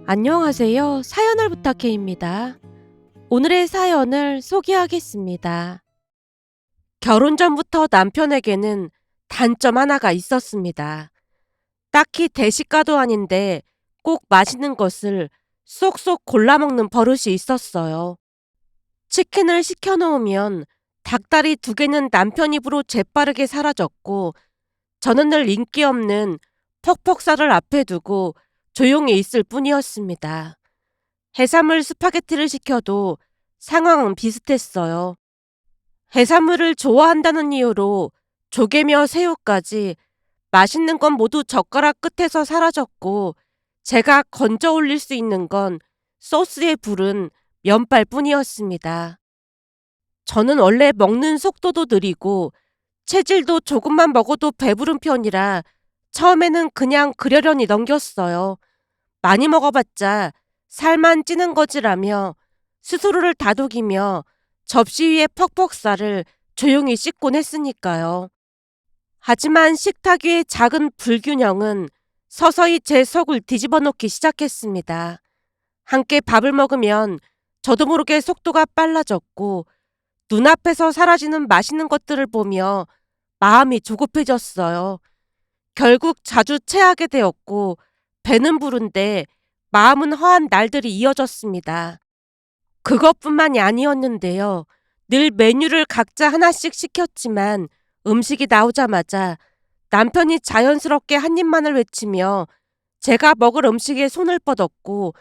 안녕하세요. 사연을 부탁해입니다. 오늘의 사연을 소개하겠습니다. 결혼 전부터 남편에게는 단점 하나가 있었습니다. 딱히 대식가도 아닌데 꼭 맛있는 것을 쏙쏙 골라 먹는 버릇이 있었어요. 치킨을 시켜 놓으면 닭다리 2개는 남편 입으로 재빠르게 사라졌고, 저는 늘 인기 없는 퍽퍽살을 앞에 두고 조용히 있을 뿐이었습니다. 해산물 스파게티를 시켜도 상황은 비슷했어요. 해산물을 좋아한다는 이유로 조개며 새우까지 맛있는 건 모두 젓가락 끝에서 사라졌고, 제가 건져 올릴 수 있는 건 소스에 부른 면발 뿐이었습니다. 저는 원래 먹는 속도도 느리고 체질도 조금만 먹어도 배부른 편이라 처음에는 그냥 그러려니 넘겼어요. 많이 먹어봤자 살만 찌는 거지라며 스스로를 다독이며 접시 위에 퍽퍽살을 조용히 씻곤 했으니까요. 하지만 식탁 위의 작은 불균형은 서서히 제 속을 뒤집어 놓기 시작했습니다. 함께 밥을 먹으면 저도 모르게 속도가 빨라졌고, 눈앞에서 사라지는 맛있는 것들을 보며 마음이 조급해졌어요. 결국 자주 체하게 되었고, 배는 부른데 마음은 허한 날들이 이어졌습니다. 그것뿐만이 아니었는데요. 늘 메뉴를 각자 하나씩 시켰지만 음식이 나오자마자 남편이 자연스럽게 한 입만을 외치며 제가 먹을 음식에 손을 뻗었고,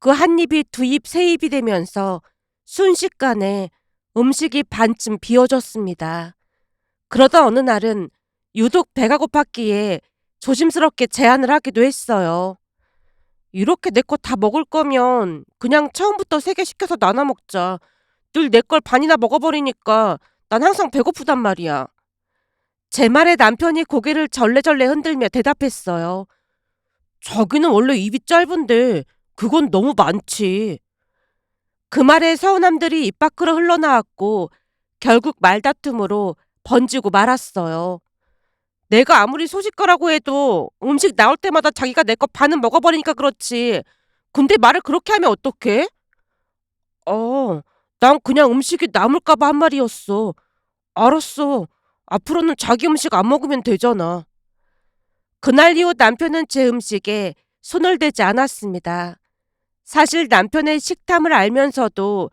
그 한 입이 2입, 3입이 되면서 순식간에 음식이 반쯤 비워졌습니다. 그러다 어느 날은 유독 배가 고팠기에 조심스럽게 제안을 하기도 했어요. 이렇게 내 거 다 먹을 거면 그냥 처음부터 3개 시켜서 나눠 먹자. 늘 내 걸 반이나 먹어버리니까 난 항상 배고프단 말이야. 제 말에 남편이 고개를 절레절레 흔들며 대답했어요. 자기는 원래 입이 짧은데 그건 너무 많지. 그 말에 서운함들이 입 밖으로 흘러나왔고, 결국 말다툼으로 번지고 말았어요. 내가 아무리 소식거라고 해도 음식 나올 때마다 자기가 내 거 반은 먹어버리니까 그렇지. 근데 말을 그렇게 하면 어떡해? 어, 난 그냥 음식이 남을까봐 한 말이었어. 알았어. 앞으로는 자기 음식 안 먹으면 되잖아. 그날 이후 남편은 제 음식에 손을 대지 않았습니다. 사실 남편의 식탐을 알면서도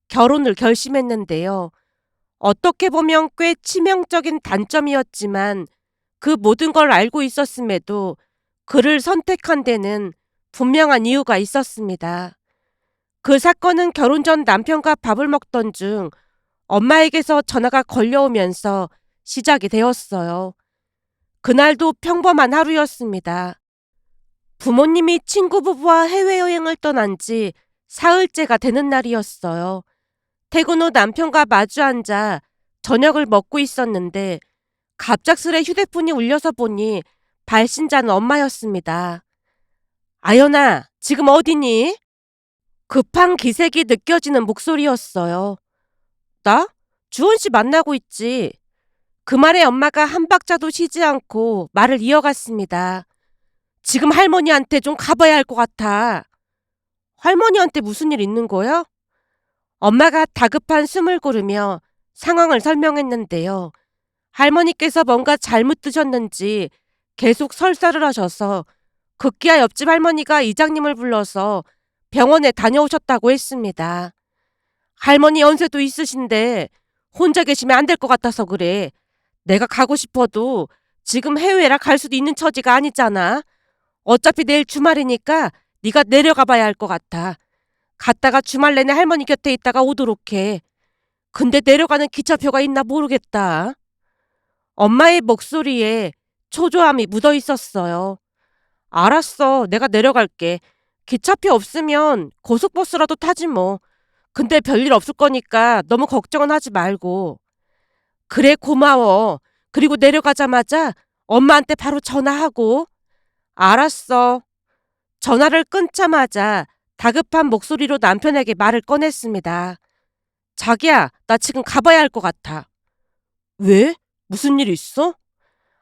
결혼을 결심했는데요. 어떻게 보면 꽤 치명적인 단점이었지만, 그 모든 걸 알고 있었음에도 그를 선택한 데는 분명한 이유가 있었습니다. 그 사건은 결혼 전 남편과 밥을 먹던 중 엄마에게서 전화가 걸려오면서 시작이 되었어요. 그날도 평범한 하루였습니다. 부모님이 친구 부부와 해외여행을 떠난 지 사흘째가 되는 날이었어요. 퇴근 후 남편과 마주 앉아 저녁을 먹고 있었는데 갑작스레 휴대폰이 울려서 보니 발신자는 엄마였습니다. 아연아, 지금 어디니? 급한 기색이 느껴지는 목소리였어요. 나? 주원 씨 만나고 있지. 그 말에 엄마가 한 박자도 쉬지 않고 말을 이어갔습니다. 지금 할머니한테 좀 가봐야 할 것 같아. 할머니한테 무슨 일 있는 거야? 엄마가 다급한 숨을 고르며 상황을 설명했는데요. 할머니께서 뭔가 잘못 드셨는지 계속 설사를 하셔서 급기야 옆집 할머니가 이장님을 불러서 병원에 다녀오셨다고 했습니다. 할머니 연세도 있으신데 혼자 계시면 안 될 것 같아서 그래. 내가 가고 싶어도 지금 해외라 갈 수도 있는 처지가 아니잖아. 어차피 내일 주말이니까 네가 내려가 봐야 할 것 같아. 갔다가 주말 내내 할머니 곁에 있다가 오도록 해. 근데 내려가는 기차표가 있나 모르겠다. 엄마의 목소리에 초조함이 묻어 있었어요. 알았어. 내가 내려갈게. 기차표 없으면 고속버스라도 타지 뭐. 근데 별일 없을 거니까 너무 걱정은 하지 말고. 그래, 고마워. 그리고 내려가자마자 엄마한테 바로 전화하고. 알았어. 전화를 끊자마자 다급한 목소리로 남편에게 말을 꺼냈습니다. 자기야, 나 지금 가봐야 할 것 같아. 왜? 무슨 일 있어?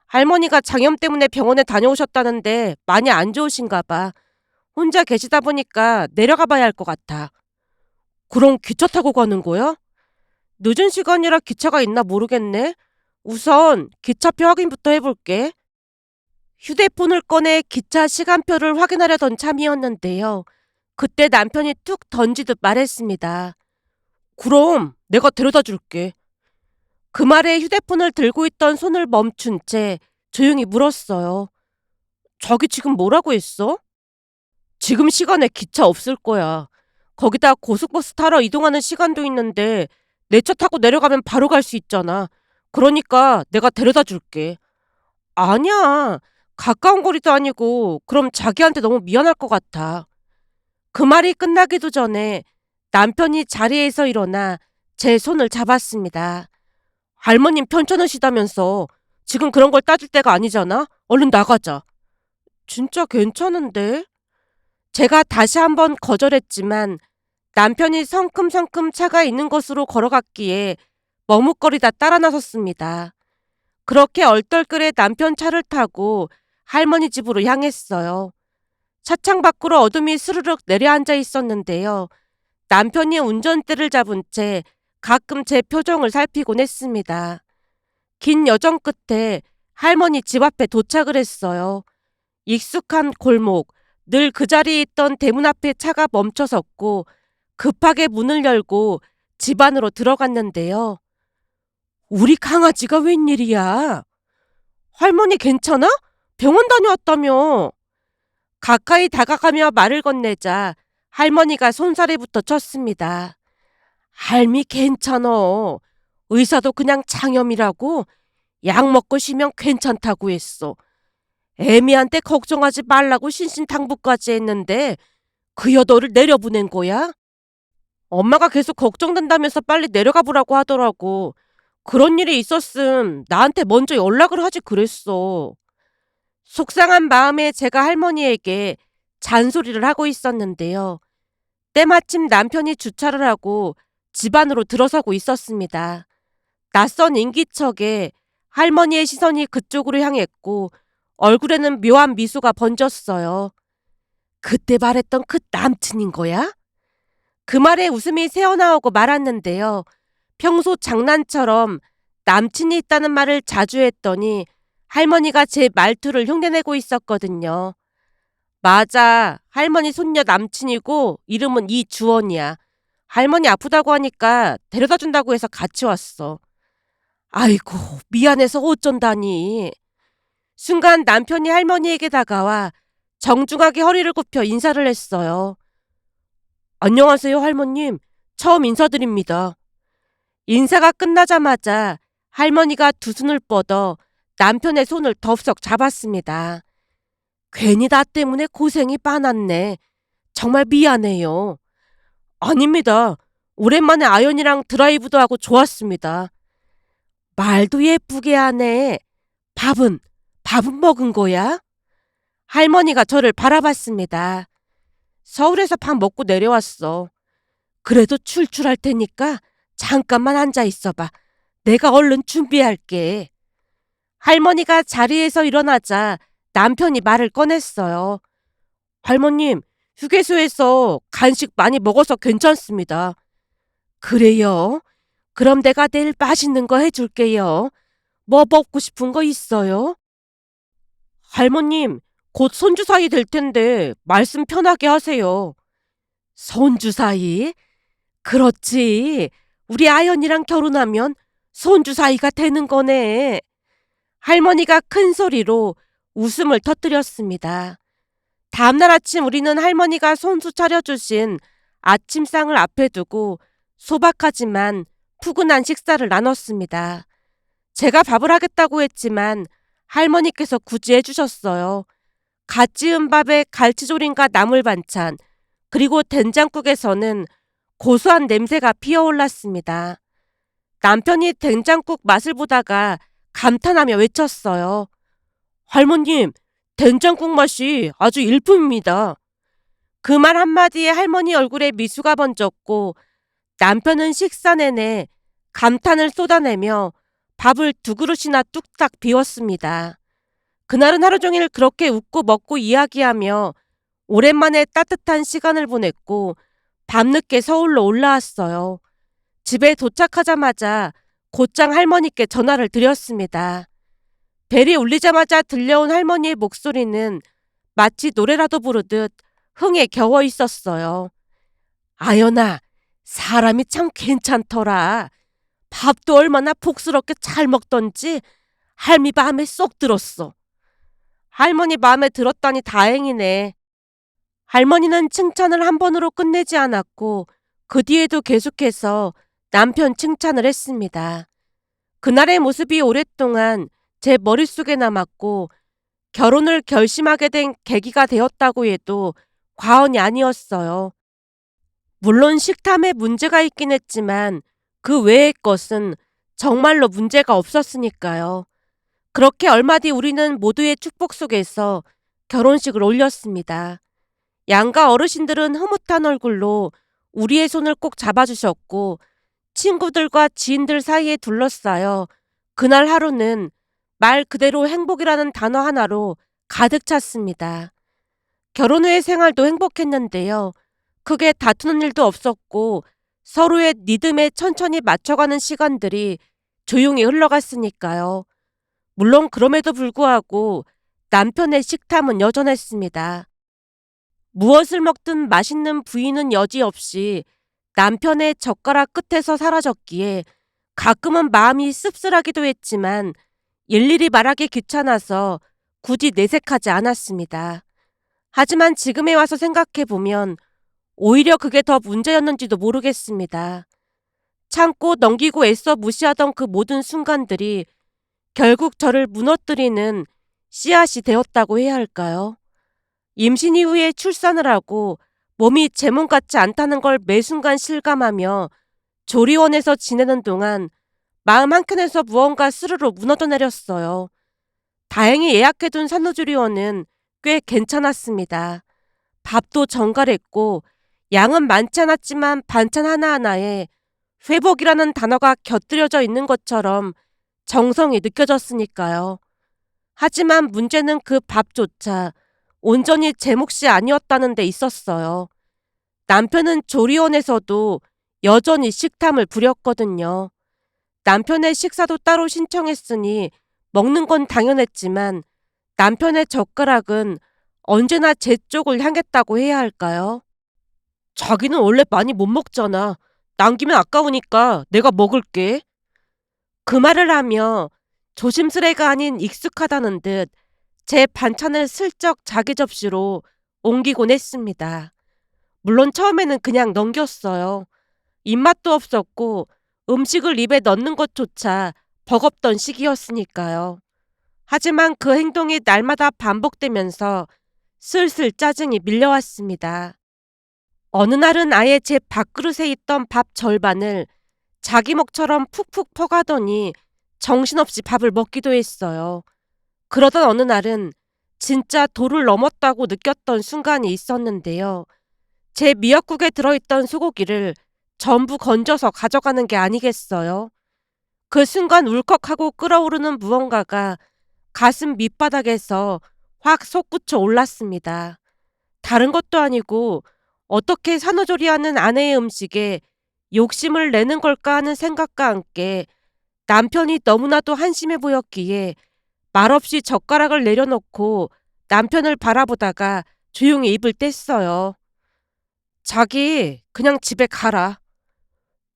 할머니가 장염 때문에 병원에 다녀오셨다는데 많이 안 좋으신가 봐. 혼자 계시다 보니까 내려가 봐야 할 것 같아. 그럼 기차 타고 가는 거야? 늦은 시간이라 기차가 있나 모르겠네. 우선 기차표 확인부터 해볼게. 휴대폰을 꺼내 기차 시간표를 확인하려던 참이었는데요. 그때 남편이 툭 던지듯 말했습니다. 그럼 내가 데려다 줄게. 그 말에 휴대폰을 들고 있던 손을 멈춘 채 조용히 물었어요. 자기 지금 뭐라고 했어? 지금 시간에 기차 없을 거야. 거기다 고속버스 타러 이동하는 시간도 있는데 내 차 타고 내려가면 바로 갈 수 있잖아. 그러니까 내가 데려다 줄게. 아니야. 가까운 거리도 아니고 그럼 자기한테 너무 미안할 것 같아. 그 말이 끝나기도 전에 남편이 자리에서 일어나 제 손을 잡았습니다. 할머님 편찮으시다면서 지금 그런 걸 따질 때가 아니잖아. 얼른 나가자. 진짜 괜찮은데? 제가 다시 한번 거절했지만 남편이 성큼성큼 차가 있는 곳으로 걸어갔기에 머뭇거리다 따라 나섰습니다. 그렇게 얼떨결에 남편 차를 타고 할머니 집으로 향했어요. 차창 밖으로 어둠이 스르륵 내려앉아 있었는데요. 남편이 운전대를 잡은 채 가끔 제 표정을 살피곤 했습니다. 긴 여정 끝에 할머니 집 앞에 도착을 했어요. 익숙한 골목, 늘 그 자리에 있던 대문 앞에 차가 멈춰섰고 급하게 문을 열고 집 안으로 들어갔는데요. 우리 강아지가 웬일이야? 할머니 괜찮아? 병원 다녀왔다며. 가까이 다가가며 말을 건네자 할머니가 손사래부터 쳤습니다. 할미 괜찮어. 의사도 그냥 장염이라고 약 먹고 쉬면 괜찮다고 했어. 애미한테 걱정하지 말라고 신신당부까지 했는데 그 여도를 내려보낸 거야? 엄마가 계속 걱정된다면서 빨리 내려가 보라고 하더라고. 그런 일이 있었음 나한테 먼저 연락을 하지 그랬어. 속상한 마음에 제가 할머니에게 잔소리를 하고 있었는데요. 때마침 남편이 주차를 하고 집 안으로 들어서고 있었습니다. 낯선 인기척에 할머니의 시선이 그쪽으로 향했고 얼굴에는 묘한 미소가 번졌어요. 그때 말했던 그 남친인 거야? 그 말에 웃음이 새어나오고 말았는데요. 평소 장난처럼 남친이 있다는 말을 자주 했더니 할머니가 제 말투를 흉내내고 있었거든요. 맞아. 할머니 손녀 남친이고 이름은 이주원이야. 할머니 아프다고 하니까 데려다 준다고 해서 같이 왔어. 아이고, 미안해서 어쩐다니. 순간 남편이 할머니에게 다가와 정중하게 허리를 굽혀 인사를 했어요. 안녕하세요, 할머님. 처음 인사드립니다. 인사가 끝나자마자 할머니가 두 손을 뻗어 남편의 손을 덥석 잡았습니다. 괜히 나 때문에 고생이 많았네. 정말 미안해요. 아닙니다. 오랜만에 아연이랑 드라이브도 하고 좋았습니다. 말도 예쁘게 하네. 밥은? 밥은 먹은 거야? 할머니가 저를 바라봤습니다. 서울에서 밥 먹고 내려왔어. 그래도 출출할 테니까 잠깐만 앉아 있어봐. 내가 얼른 준비할게. 할머니가 자리에서 일어나자 남편이 말을 꺼냈어요. 할머님, 휴게소에서 간식 많이 먹어서 괜찮습니다. 그래요? 그럼 내가 내일 맛있는 거 해줄게요. 뭐 먹고 싶은 거 있어요? 할머님, 곧 손주 사이 될 텐데 말씀 편하게 하세요. 손주 사이? 그렇지. 우리 아연이랑 결혼하면 손주 사이가 되는 거네. 할머니가 큰 소리로 웃음을 터뜨렸습니다. 다음날 아침 우리는 할머니가 손수 차려주신 아침상을 앞에 두고 소박하지만 푸근한 식사를 나눴습니다. 제가 밥을 하겠다고 했지만 할머니께서 굳이 해주셨어요. 갓 지은 밥에 갈치조림과 나물 반찬, 그리고 된장국에서는 고소한 냄새가 피어올랐습니다. 남편이 된장국 맛을 보다가 감탄하며 외쳤어요. 할머님, 된장국 맛이 아주 일품입니다. 그 말 한마디에 할머니 얼굴에 미소가 번졌고 남편은 식사 내내 감탄을 쏟아내며 밥을 두 그릇이나 뚝딱 비웠습니다. 그날은 하루 종일 그렇게 웃고 먹고 이야기하며 오랜만에 따뜻한 시간을 보냈고 밤늦게 서울로 올라왔어요. 집에 도착하자마자 곧장 할머니께 전화를 드렸습니다. 벨이 울리자마자 들려온 할머니의 목소리는 마치 노래라도 부르듯 흥에 겨워 있었어요. 아연아, 사람이 참 괜찮더라. 밥도 얼마나 복스럽게 잘 먹던지 할미 마음에 쏙 들었어. 할머니 마음에 들었다니 다행이네. 할머니는 칭찬을 한 번으로 끝내지 않았고 그 뒤에도 계속해서 남편 칭찬을 했습니다. 그날의 모습이 오랫동안 제 머릿속에 남았고 결혼을 결심하게 된 계기가 되었다고 해도 과언이 아니었어요. 물론 식탐에 문제가 있긴 했지만 그 외의 것은 정말로 문제가 없었으니까요. 그렇게 얼마 뒤 우리는 모두의 축복 속에서 결혼식을 올렸습니다. 양가 어르신들은 흐뭇한 얼굴로 우리의 손을 꼭 잡아주셨고 친구들과 지인들 사이에 둘러싸여 그날 하루는 말 그대로 행복이라는 단어 하나로 가득 찼습니다. 결혼 후의 생활도 행복했는데요. 크게 다투는 일도 없었고 서로의 리듬에 천천히 맞춰가는 시간들이 조용히 흘러갔으니까요. 물론 그럼에도 불구하고 남편의 식탐은 여전했습니다. 무엇을 먹든 맛있는 부위는 여지없이 남편의 젓가락 끝에서 사라졌기에 가끔은 마음이 씁쓸하기도 했지만 일일이 말하기 귀찮아서 굳이 내색하지 않았습니다. 하지만 지금에 와서 생각해보면 오히려 그게 더 문제였는지도 모르겠습니다. 참고 넘기고 애써 무시하던 그 모든 순간들이 결국 저를 무너뜨리는 씨앗이 되었다고 해야 할까요? 임신 이후에 출산을 하고 몸이 제 몸 같지 않다는 걸 매순간 실감하며 조리원에서 지내는 동안 마음 한켠에서 무언가 스르르 무너져 내렸어요. 다행히 예약해둔 산후조리원은 꽤 괜찮았습니다. 밥도 정갈했고 양은 많지 않았지만 반찬 하나하나에 회복이라는 단어가 곁들여져 있는 것처럼 정성이 느껴졌으니까요. 하지만 문제는 그 밥조차 온전히 제 몫이 아니었다는 데 있었어요. 남편은 조리원에서도 여전히 식탐을 부렸거든요. 남편의 식사도 따로 신청했으니 먹는 건 당연했지만 남편의 젓가락은 언제나 제 쪽을 향했다고 해야 할까요? 자기는 원래 많이 못 먹잖아. 남기면 아까우니까 내가 먹을게. 그 말을 하며 조심스레가 아닌 익숙하다는 듯 제 반찬을 슬쩍 자기 접시로 옮기곤 했습니다. 물론 처음에는 그냥 넘겼어요. 입맛도 없었고 음식을 입에 넣는 것조차 버겁던 시기였으니까요. 하지만 그 행동이 날마다 반복되면서 슬슬 짜증이 밀려왔습니다. 어느 날은 아예 제 밥그릇에 있던 밥 절반을 자기 먹처럼 푹푹 퍼가더니 정신없이 밥을 먹기도 했어요. 그러던 어느 날은 진짜 도를 넘었다고 느꼈던 순간이 있었는데요. 제 미역국에 들어있던 소고기를 전부 건져서 가져가는 게 아니겠어요? 그 순간 울컥하고 끓어오르는 무언가가 가슴 밑바닥에서 확 솟구쳐 올랐습니다. 다른 것도 아니고 어떻게 산후조리하는 아내의 음식에 욕심을 내는 걸까 하는 생각과 함께 남편이 너무나도 한심해 보였기에 말없이 젓가락을 내려놓고 남편을 바라보다가 조용히 입을 뗐어요. 자기 그냥 집에 가라.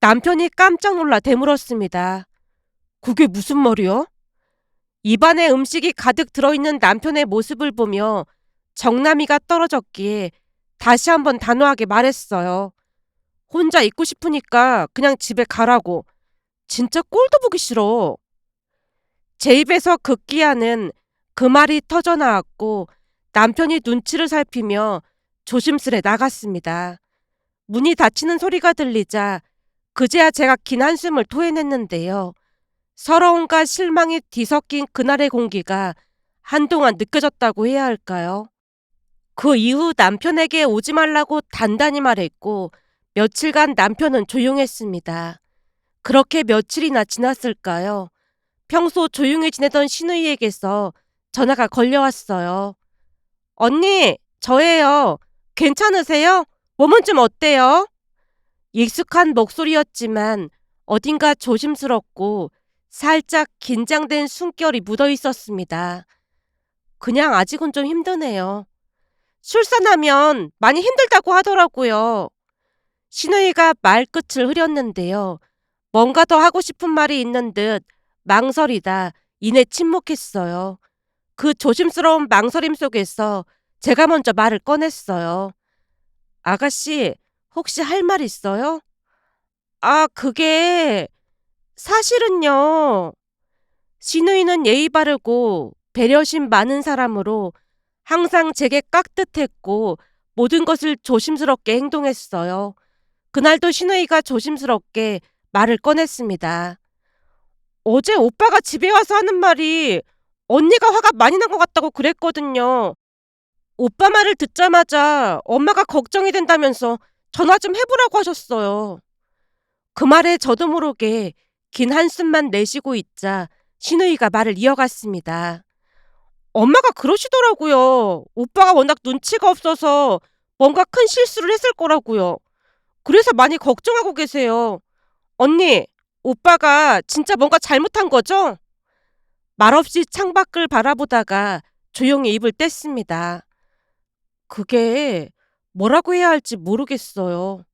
남편이 깜짝 놀라 되물었습니다. 그게 무슨 말이야? 입안에 음식이 가득 들어있는 남편의 모습을 보며 정나미가 떨어졌기에 다시 한번 단호하게 말했어요. 혼자 있고 싶으니까 그냥 집에 가라고. 진짜 꼴도 보기 싫어. 제 입에서 급기야는 그 말이 터져나왔고 남편이 눈치를 살피며 조심스레 나갔습니다. 문이 닫히는 소리가 들리자 그제야 제가 긴 한숨을 토해냈는데요. 서러움과 실망이 뒤섞인 그날의 공기가 한동안 느껴졌다고 해야 할까요? 그 이후 남편에게 오지 말라고 단단히 말했고 며칠간 남편은 조용했습니다. 그렇게 며칠이나 지났을까요? 평소 조용히 지내던 시누이에게서 전화가 걸려왔어요. 언니, 저예요. 괜찮으세요? 몸은 좀 어때요? 익숙한 목소리였지만 어딘가 조심스럽고 살짝 긴장된 숨결이 묻어 있었습니다. 그냥 아직은 좀 힘드네요. 출산하면 많이 힘들다고 하더라고요. 신우이가 말끝을 흐렸는데요. 뭔가 더 하고 싶은 말이 있는 듯 망설이다 이내 침묵했어요. 그 조심스러운 망설임 속에서 제가 먼저 말을 꺼냈어요. 아가씨, 혹시 할 말 있어요? 아, 그게 사실은요. 신우이는 예의 바르고 배려심 많은 사람으로 항상 제게 깍듯했고 모든 것을 조심스럽게 행동했어요. 그날도 신우이가 조심스럽게 말을 꺼냈습니다. 어제 오빠가 집에 와서 하는 말이 언니가 화가 많이 난 것 같다고 그랬거든요. 오빠 말을 듣자마자 엄마가 걱정이 된다면서 전화 좀 해보라고 하셨어요. 그 말에 저도 모르게 긴 한숨만 내쉬고 있자 신우이가 말을 이어갔습니다. 엄마가 그러시더라고요. 오빠가 워낙 눈치가 없어서 뭔가 큰 실수를 했을 거라고요. 그래서 많이 걱정하고 계세요. 언니, 오빠가 진짜 뭔가 잘못한 거죠? 말없이 창밖을 바라보다가 조용히 입을 뗐습니다. 그게 뭐라고 해야 할지 모르겠어요.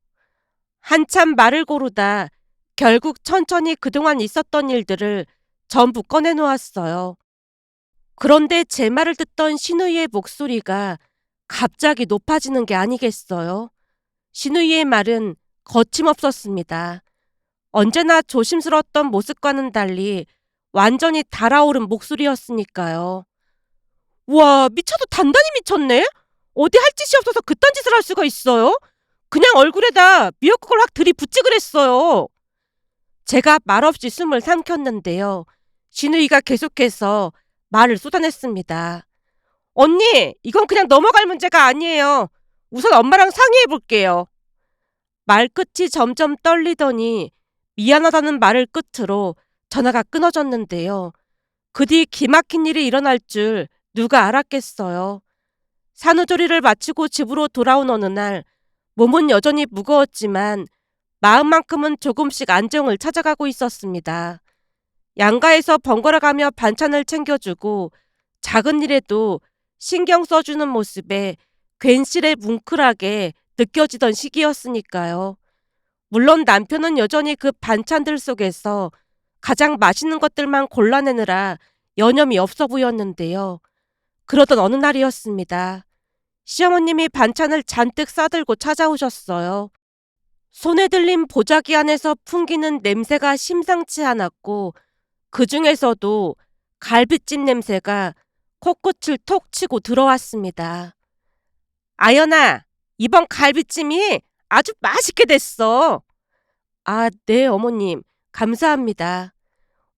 한참 말을 고르다 결국 천천히 그동안 있었던 일들을 전부 꺼내놓았어요. 그런데 제 말을 듣던 신우이의 목소리가 갑자기 높아지는 게 아니겠어요? 신우이의 말은 거침없었습니다. 언제나 조심스러웠던 모습과는 달리 완전히 달아오른 목소리였으니까요. 우와, 미쳐도 단단히 미쳤네? 어디 할 짓이 없어서 그딴 짓을 할 수가 있어요? 그냥 얼굴에다 미역국을 확 들이붓지 그랬어요. 제가 말없이 숨을 삼켰는데요. 신우이가 계속해서 말을 쏟아냈습니다. 언니, 이건 그냥 넘어갈 문제가 아니에요. 우선 엄마랑 상의해 볼게요. 말끝이 점점 떨리더니 미안하다는 말을 끝으로 전화가 끊어졌는데요. 그 뒤 기막힌 일이 일어날 줄 누가 알았겠어요. 산후조리를 마치고 집으로 돌아온 어느 날 몸은 여전히 무거웠지만 마음만큼은 조금씩 안정을 찾아가고 있었습니다. 양가에서 번갈아가며 반찬을 챙겨주고 작은 일에도 신경 써주는 모습에 괜시레 뭉클하게 느껴지던 시기였으니까요. 물론 남편은 여전히 그 반찬들 속에서 가장 맛있는 것들만 골라내느라 여념이 없어 보였는데요. 그러던 어느 날이었습니다. 시어머님이 반찬을 잔뜩 싸들고 찾아오셨어요. 손에 들린 보자기 안에서 풍기는 냄새가 심상치 않았고 그 중에서도 갈비찜 냄새가 코끝을 톡 치고 들어왔습니다. 아연아, 이번 갈비찜이 아주 맛있게 됐어. 아, 네, 어머님. 감사합니다.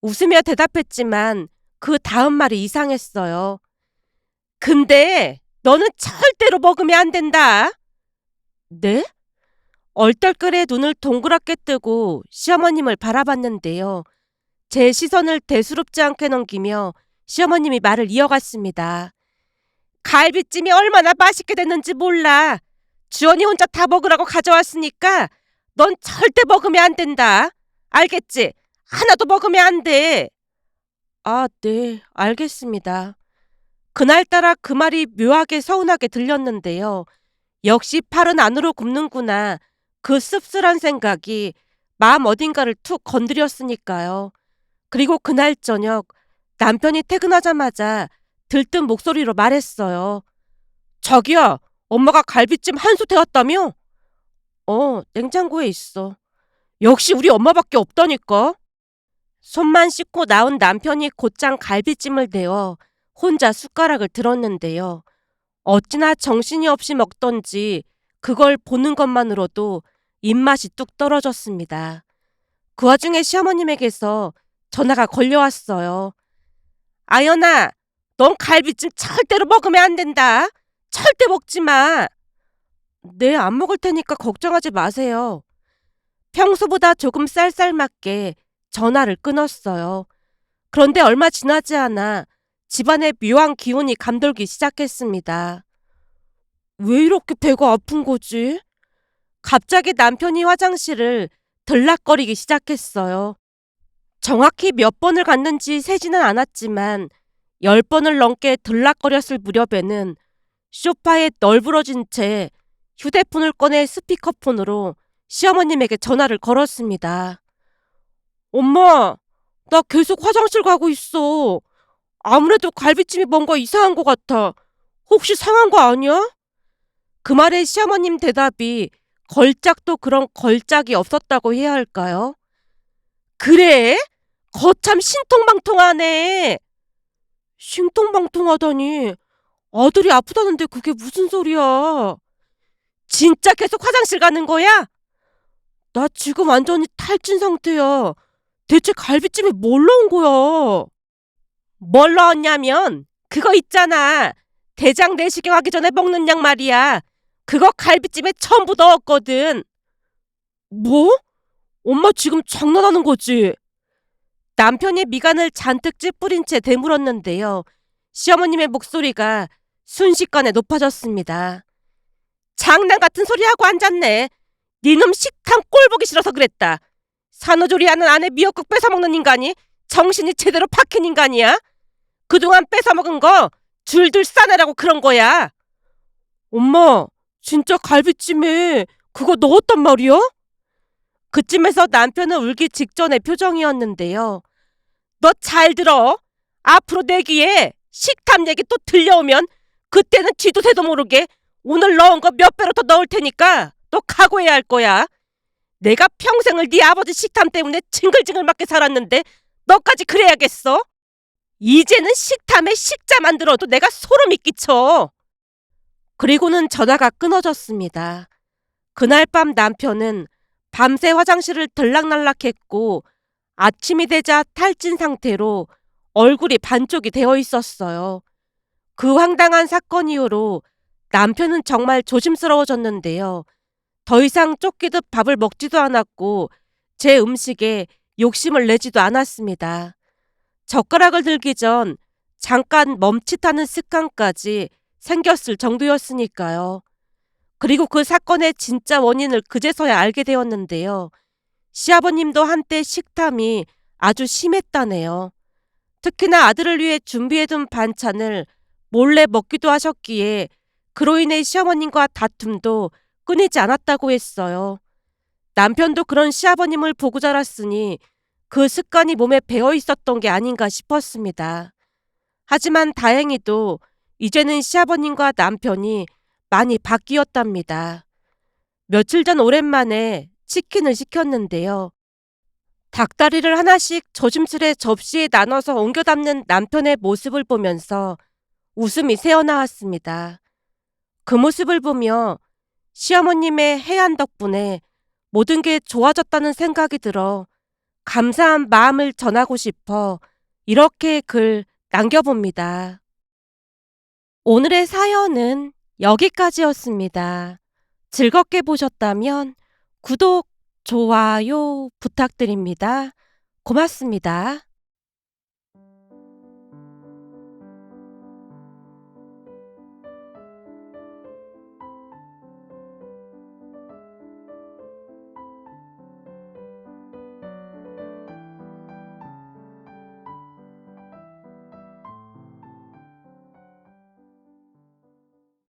웃으며 대답했지만 그 다음 말이 이상했어요. 근데 너는 절대로 먹으면 안 된다. 네? 얼떨결에 눈을 동그랗게 뜨고 시어머님을 바라봤는데요. 제 시선을 대수롭지 않게 넘기며 시어머님이 말을 이어갔습니다. 갈비찜이 얼마나 맛있게 됐는지 몰라. 주연이 혼자 다 먹으라고 가져왔으니까 넌 절대 먹으면 안 된다. 알겠지? 하나도 먹으면 안 돼. 아, 네, 알겠습니다. 그날따라 그 말이 묘하게 서운하게 들렸는데요. 역시 팔은 안으로 굽는구나. 그 씁쓸한 생각이 마음 어딘가를 툭 건드렸으니까요. 그리고 그날 저녁 남편이 퇴근하자마자 들뜬 목소리로 말했어요. 자기야, 엄마가 갈비찜 한 수 태웠다며? 냉장고에 있어. 역시 우리 엄마밖에 없다니까. 손만 씻고 나온 남편이 곧장 갈비찜을 내어 혼자 숟가락을 들었는데요. 어찌나 정신이 없이 먹던지 그걸 보는 것만으로도 입맛이 뚝 떨어졌습니다. 그 와중에 시어머님에게서 전화가 걸려왔어요. 아연아, 넌 갈비찜 절대로 먹으면 안 된다. 절대 먹지 마. 네, 안 먹을 테니까 걱정하지 마세요. 평소보다 조금 쌀쌀맞게 전화를 끊었어요. 그런데 얼마 지나지 않아 집안에 묘한 기운이 감돌기 시작했습니다. 왜 이렇게 배가 아픈 거지? 갑자기 남편이 화장실을 들락거리기 시작했어요. 정확히 몇 번을 갔는지 세지는 않았지만 10번을 넘게 들락거렸을 무렵에는 소파에 널브러진 채 휴대폰을 꺼내 스피커폰으로 시어머님에게 전화를 걸었습니다. 엄마, 나 계속 화장실 가고 있어. 아무래도 갈비찜이 뭔가 이상한 것 같아. 혹시 상한 거 아니야? 그 말에 시어머님 대답이 걸작도 그런 걸작이 없었다고 해야 할까요? 그래? 거참 신통방통하네. 신통방통하다니. 아들이 아프다는데 그게 무슨 소리야? 진짜 계속 화장실 가는 거야? 나 지금 완전히 탈진 상태야. 대체 갈비찜에 뭘 넣은 거야? 뭘 넣었냐면 그거 있잖아. 대장 내시경 하기 전에 먹는 약 말이야. 그거 갈비찜에 전부 넣었거든. 뭐? 엄마 지금 장난하는 거지? 남편이 미간을 잔뜩 찌푸린 채 되물었는데요. 시어머님의 목소리가 순식간에 높아졌습니다. 장난 같은 소리 하고 앉았네. 니놈 식탐 꼴 보기 싫어서 그랬다. 산후조리하는 아내 미역국 뺏어먹는 인간이 정신이 제대로 박힌 인간이야? 그동안 뺏어먹은 거 줄줄 싸내라고 그런 거야. 엄마, 진짜 갈비찜에 그거 넣었단 말이야? 그쯤에서 남편은 울기 직전의 표정이었는데요. 너 잘 들어. 앞으로 내 귀에 식탐 얘기 또 들려오면 그때는 쥐도 새도 모르게 오늘 넣은 거 몇 배로 더 넣을 테니까 너 각오해야 할 거야. 내가 평생을 네 아버지 식탐 때문에 징글징글 맞게 살았는데 너까지 그래야겠어? 이제는 식탐에 식자 만들어도 내가 소름이 끼쳐. 그리고는 전화가 끊어졌습니다. 그날 밤 남편은 밤새 화장실을 들락날락했고 아침이 되자 탈진 상태로 얼굴이 반쪽이 되어 있었어요. 그 황당한 사건 이후로 남편은 정말 조심스러워졌는데요. 더 이상 쫓기듯 밥을 먹지도 않았고 제 음식에 욕심을 내지도 않았습니다. 젓가락을 들기 전 잠깐 멈칫하는 습관까지 생겼을 정도였으니까요. 그리고 그 사건의 진짜 원인을 그제서야 알게 되었는데요. 시아버님도 한때 식탐이 아주 심했다네요. 특히나 아들을 위해 준비해둔 반찬을 몰래 먹기도 하셨기에 그로 인해 시어머님과 다툼도 끊이지 않았다고 했어요. 남편도 그런 시아버님을 보고 자랐으니 그 습관이 몸에 배어 있었던 게 아닌가 싶었습니다. 하지만 다행히도 이제는 시아버님과 남편이 많이 바뀌었답니다. 며칠 전 오랜만에 치킨을 시켰는데요. 닭다리를 하나씩 조심스레 접시에 나눠서 옮겨 담는 남편의 모습을 보면서 웃음이 새어나왔습니다. 그 모습을 보며 시어머님의 해안 덕분에 모든 게 좋아졌다는 생각이 들어 감사한 마음을 전하고 싶어 이렇게 글 남겨봅니다. 오늘의 사연은 여기까지였습니다. 즐겁게 보셨다면 구독, 좋아요 부탁드립니다. 고맙습니다.